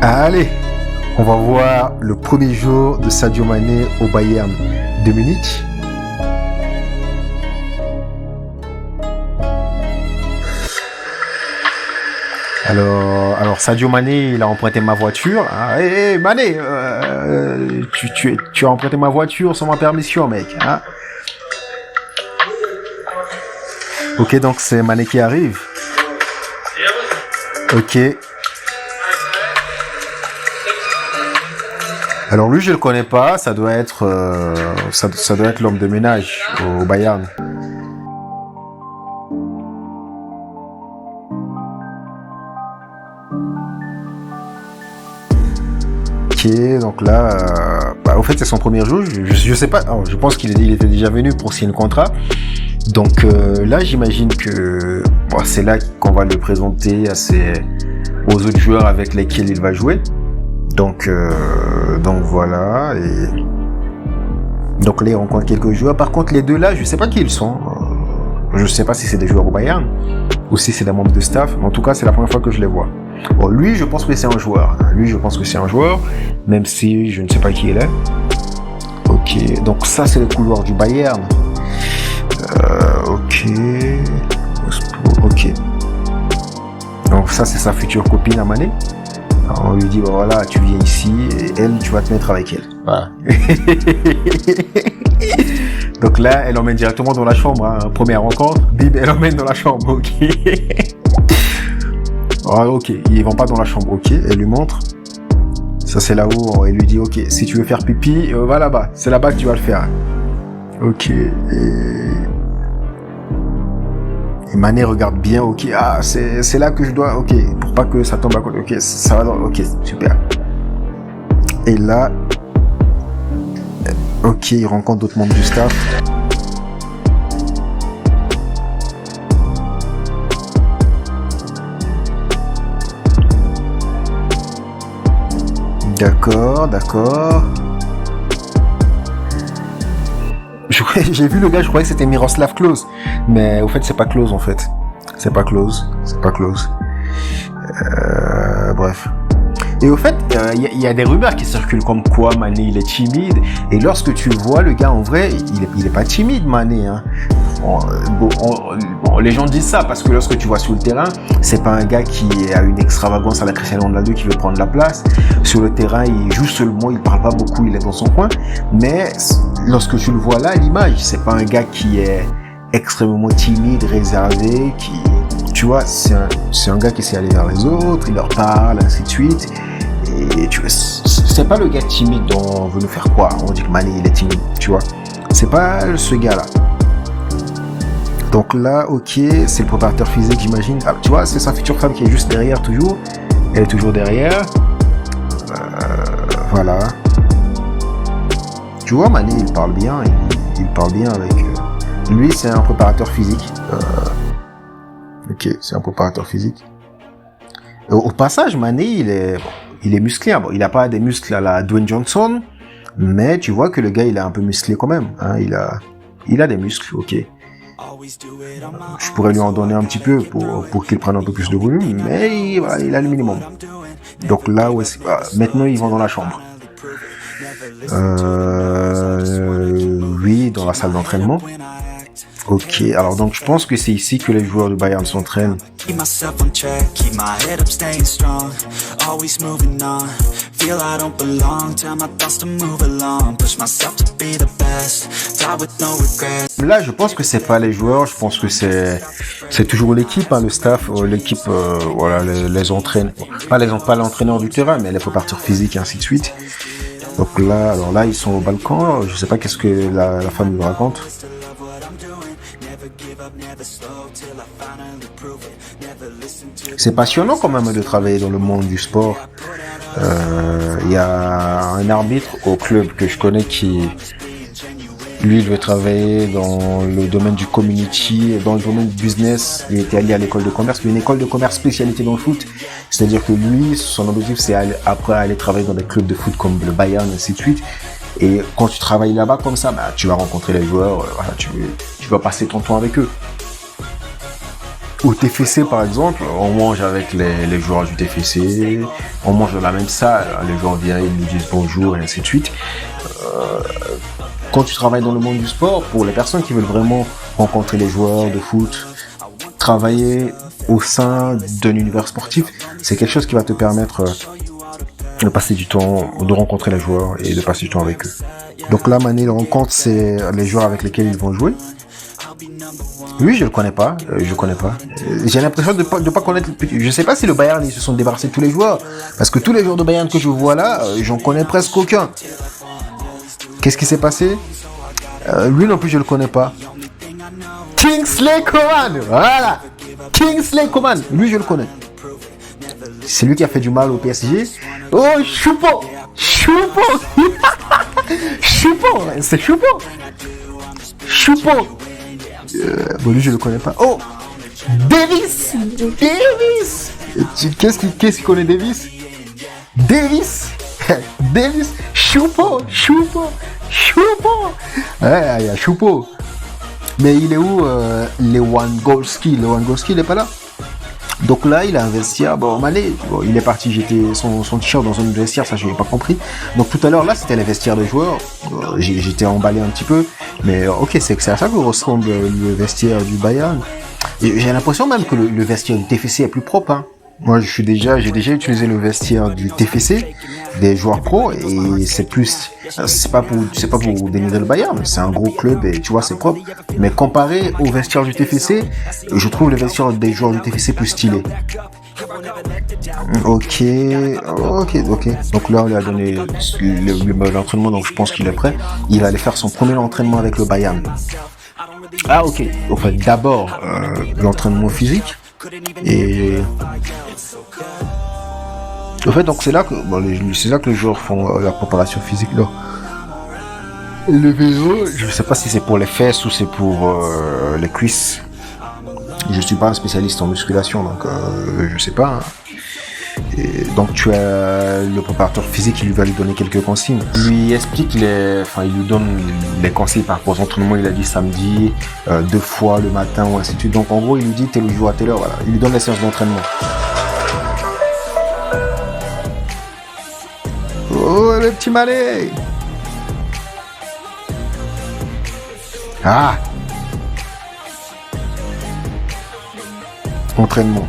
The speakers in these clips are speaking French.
Allez, on va voir le premier jour de Sadio Mané au Bayern de Munich. Alors Sadio Mané, il a emprunté ma voiture. Hein. Hey, Mané, tu as emprunté ma voiture sans ma permission, mec. Hein. Ok, donc c'est Mané qui arrive. Ok. Alors lui, je le connais pas. Ça doit être, ça doit être l'homme de ménage au Bayern. Ok, donc là, au fait, c'est son premier jour. Je sais pas. Alors, je pense qu'il était déjà venu pour signer le contrat. Donc là, j'imagine que c'est là qu'on va le présenter aux autres joueurs avec lesquels il va jouer. Donc voilà. Et donc là, il rencontre quelques joueurs. Par contre, les deux là, je sais pas qui ils sont. Je sais pas si c'est des joueurs au Bayern ou si c'est des membres de staff. Mais en tout cas, c'est la première fois que je les vois. Bon, lui, je pense que c'est un joueur. Lui, je pense que c'est un joueur, même si je ne sais pas qui il est. Ok, donc ça, c'est le couloir du Bayern. Ok. Donc ça, c'est sa future copine à Mané. Alors, on lui dit, voilà, tu viens ici et elle, tu vas te mettre avec elle. Voilà. Donc là, elle emmène directement dans la chambre. Hein. Première rencontre, bim, elle emmène dans la chambre. Ok. Ok, ils vont pas dans la chambre. Ok, elle lui montre. Ça, c'est là où elle lui dit, ok, si tu veux faire pipi, va là-bas. C'est là-bas que tu vas le faire. Ok. Et Mané regarde bien. Ok, c'est là que je dois. Ok, pour pas que ça tombe à côté. Ok, ça va dans. Ok, super. Et là, ok, il rencontre d'autres membres du staff. D'accord. J'ai vu le gars, je croyais que c'était Miroslav Klose. Mais au fait, c'est pas Klose en fait. C'est pas Klose. Bref. Et au fait, il y a des rumeurs qui circulent comme quoi Mané il est timide. Et lorsque tu le vois, le gars en vrai, il est pas timide, Mané. Hein. Les gens disent ça parce que lorsque tu vois sur le terrain, c'est pas un gars qui a une extravagance à la Cristiano Ronaldo qui veut prendre la place. Sur le terrain, il joue seulement, il parle pas beaucoup, il est dans son coin. Mais lorsque tu le vois là, à l'image, c'est pas un gars qui est extrêmement timide, réservé, tu vois, c'est un gars qui essaie d'aller vers les autres, il leur parle, ainsi de suite. Et tu vois, c'est pas le gars timide dont on veut nous faire croire. On dit que Mané il est timide, tu vois. C'est pas ce gars-là. Donc là, ok, c'est le préparateur physique, j'imagine. Ah, tu vois, c'est sa future femme qui est juste derrière, toujours. Elle est toujours derrière. Voilà. Tu vois, Mané, il parle bien. Il parle bien avec... Lui, c'est un préparateur physique. Ok, c'est un préparateur physique. Au passage, Mané, il est musclé. Bon, il n'a pas des muscles à la Dwayne Johnson, mais tu vois que le gars, il est un peu musclé quand même. Hein, il a des muscles, ok. Je pourrais lui en donner un petit peu pour qu'il prenne un peu plus de volume, mais voilà, il a le minimum. Donc là, maintenant, ils vont dans la chambre. Oui, dans la salle d'entraînement. Ok, alors donc je pense que c'est ici que les joueurs du Bayern s'entraînent. Là, je pense que c'est pas les joueurs, je pense que c'est toujours l'équipe, hein, le staff, l'équipe, voilà, les entraînent, pas l'entraîneur du terrain, mais les préparateurs physiques et ainsi de suite. Donc là, alors là, ils sont au balcon. Je sais pas qu'est-ce que la femme lui raconte. C'est passionnant quand même de travailler dans le monde du sport. Il y a un arbitre au club que je connais qui, lui, il veut travailler dans le domaine du community, dans le domaine du business. Il était allé à l'école de commerce, mais une école de commerce spécialité dans le foot. C'est-à-dire que lui, son objectif, c'est après aller travailler dans des clubs de foot comme le Bayern, ainsi de suite. Et quand tu travailles là-bas comme ça, tu vas rencontrer les joueurs, voilà, tu vas passer ton temps avec eux. Au TFC par exemple, on mange avec les joueurs du TFC, on mange dans la même salle, les joueurs viennent, ils nous disent bonjour et ainsi de suite. Quand tu travailles dans le monde du sport, pour les personnes qui veulent vraiment rencontrer les joueurs de foot, travailler au sein d'un univers sportif, c'est quelque chose qui va te permettre de passer du temps, de rencontrer les joueurs et de passer du temps avec eux. Donc là, Mané, le rencontre, c'est les joueurs avec lesquels ils vont jouer. Lui, je le connais pas, J'ai l'impression de pas connaître. Je sais pas si le Bayern ils se sont débarrassés de tous les joueurs, parce que tous les joueurs de Bayern que je vois là, j'en connais presque aucun. Qu'est-ce qui s'est passé? Lui non plus, je le connais pas. Kingsley Coman, voilà. Kingsley Coman, lui je le connais. C'est lui qui a fait du mal au PSG. Oh, Choupo, c'est Choupo. Bon, lui je le connais pas. Oh, Davis. Qu'est-ce qui connaît Davis? Choupo. Ouais, il y a Choupo. Mais il est où Lewandowski, il est pas là. Donc là, il a un vestiaire. Bon, Mané, il est parti jeter son t-shirt dans un vestiaire, ça je n'ai pas compris. Donc tout à l'heure, là, c'était les vestiaires des joueurs. J'étais emballé un petit peu. Mais ok, c'est à ça que ressemble le vestiaire du Bayern. Et j'ai l'impression même que le vestiaire du TFC est plus propre. Hein. Moi, j'ai déjà utilisé le vestiaire du TFC, des joueurs pro, et c'est pas pour dénigrer le Bayern, c'est un gros club et tu vois, c'est propre. Mais comparé au vestiaire du TFC, je trouve le vestiaire des joueurs du TFC plus stylé. Ok. Donc là, on lui a donné l'entraînement, donc je pense qu'il est prêt. Il va aller faire son premier entraînement avec le Bayern. Ah, ok. Enfin, d'abord, l'entraînement physique. Et en fait, donc c'est là que les joueurs font la préparation physique là. Le vélo, je sais pas si c'est pour les fesses ou c'est pour les cuisses. Je suis pas un spécialiste en musculation, donc je sais pas. Hein. Et donc tu as le préparateur physique qui lui va lui donner quelques consignes. Il lui explique il lui donne les conseils par rapport aux entraînements. Il a dit samedi, 2 fois le matin ou ainsi de suite. Donc en gros, il lui dit tel jour à telle heure. Voilà. Il lui donne les séances d'entraînement. Oh le petit Mané. Ah. Entraînement.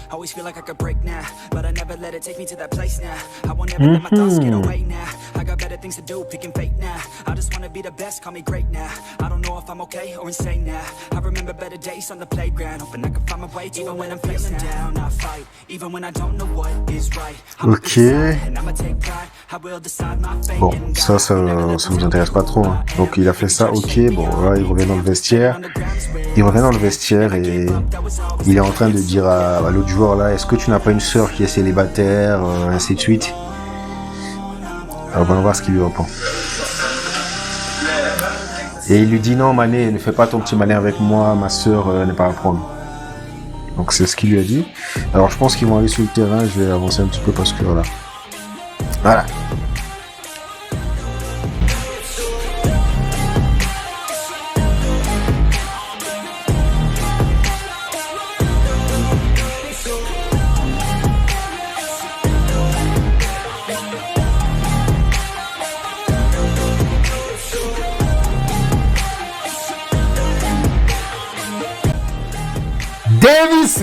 Always feel like I could break now, but I never let it take me to that place now. I won't ever let my thoughts get away now. I got better things to do, picking fate now. I just wanna be the best, call me great now. I don't know if I'm okay or insane now. I remember better days on the playground, hoping I can find my way even when I'm feeling down. I fight, even when I don't know what is right. Ok. Bon, ça nous intéresse pas trop. Hein. Donc il a fait ça, ok. Bon, là il revient dans le vestiaire. Et il est en train de dire à l'autre joueur là, est-ce que tu n'as pas une sœur qui est célibataire, ainsi de suite. Alors on va voir ce qu'il lui répond. Et il lui dit non Mané, ne fais pas ton petit malin avec moi, ma sœur n'est pas à prendre. Donc c'est ce qu'il lui a dit. Alors je pense qu'ils vont aller sur le terrain, je vais avancer un petit peu parce que voilà.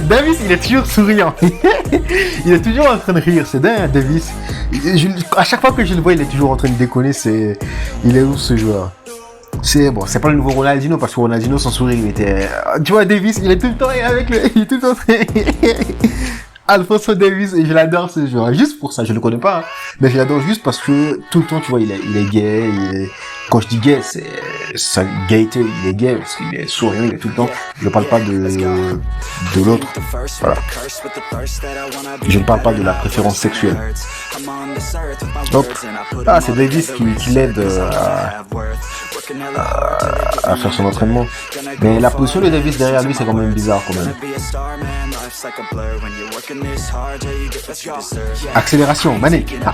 Davis, il est toujours souriant. Il est toujours en train de rire, c'est dingue, Davis. À chaque fois que je le vois, il est toujours en train de déconner. Il est où ce joueur? C'est pas le nouveau Ronaldinho, parce que Ronaldinho, son sourire, il était. Tu vois, Davis, il est tout le temps avec le. Il est tout le temps. Alphonso Davies, et je l'adore ce joueur. Juste pour ça, je le connais pas, hein, mais je l'adore juste parce que tout le temps, tu vois, il est gay. Quand je dis gay, c'est sa gaieté, il est gay parce qu'il est souriant, il est tout le temps. Je ne parle pas de l'autre. Voilà. Je ne parle pas de la préférence sexuelle. Hop. Ah, c'est Davis qui l'aide à faire son entraînement. Mais la position de Davis derrière lui, c'est quand même bizarre quand même. Accélération, Mané. Ah.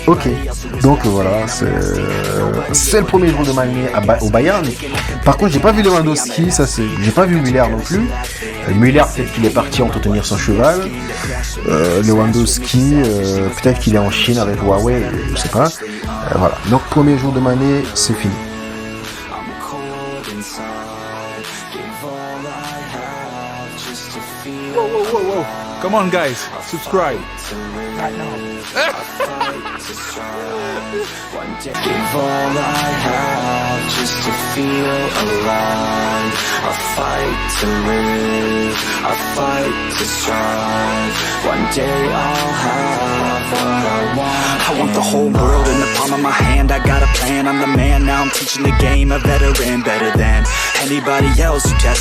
Ok. Donc voilà, c'est le premier jour de Mané au Bayern. Par contre, j'ai pas vu Lewandowski, j'ai pas vu Müller non plus. Müller, peut-être qu'il est parti entretenir son cheval. Lewandowski, peut-être qu'il est en Chine avec Huawei, je sais pas. Voilà. Donc, premier jour de Mané, c'est fini. Whoa. Come on, guys, subscribe. Give all I have just to feel alive. I fight to live, I fight to strive. One day I'll have what I want. I want the whole world in the palm of my hand. I got a plan, I'm the man. Now I'm teaching the game, a veteran better than anybody else who tests